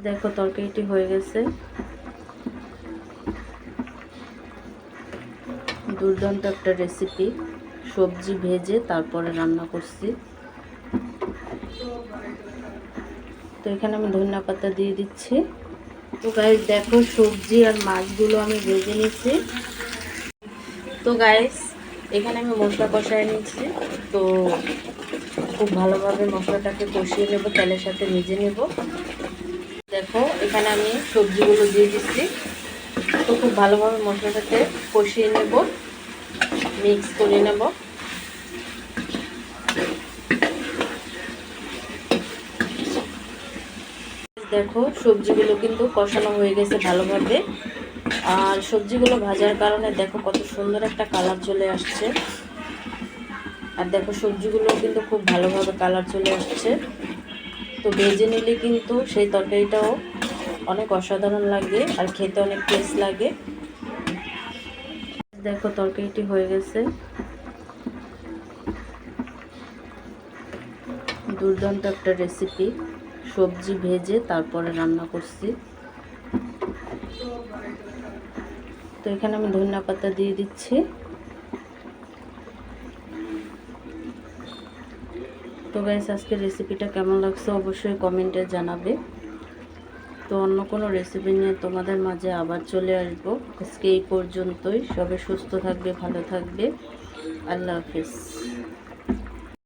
দেখো তরকারিটি হয়ে গেছে, দুর্দান্ত একটা রেসিপি। সবজি ভেজে তারপরে রান্না করছি। তো এখানে আমি ধনিয়া পাতা দিয়ে দিচ্ছি। তো গাইস দেখো সবজি আর মাছগুলো আমি ভেজে নিচ্ছি। তো গাইস এখানে আমি মশলা কষায় নিচ্ছি। তো খুব ভালোভাবে মশলাটাকে কষিয়ে নেব, তেলের সাথে ভেজে নেব। দেখো এখানে আমি সবজিগুলো দিয়ে দিচ্ছি। তো খুব ভালোভাবে মশলাটাকে কষিয়ে নেব, মিক্স করে নেব। দেখো সবজিগুলো কিন্তু কষানো হয়ে গেছে ভালোভাবে। আর সবজিগুলো ভাজার কারণে দেখো কত সুন্দর একটা কালার চলে আসছে। আর দেখো সবজিগুলো কিন্তু খুব ভালোভাবে কালার চলে আসছে। তো ভেজে নিলে কিন্তু সেই তরকারিটাও অনেক অসাধারণ লাগে আর খেতে অনেক টেস্ট লাগে। দেখো তরকারিটি হয়ে গেছে, দুর্দান্ত একটা রেসিপি। সবজি ভেজে তারপরে রান্না করছি। তো এখানে আমি ধনিয়া পাতা দিয়ে দিচ্ছি। তো গাইস আজকের রেসিপিটা কেমন লাগছে অবশ্যই কমেন্টে জানাবে। তো অন্য কোনো রেসিপি নিয়ে তোমাদের মাঝে আবার চলে আসবো। আজকে এই পর্যন্তই। সবাই সুস্থ থাকবে, ভালো থাকবে। আল্লাহ হাফেজ।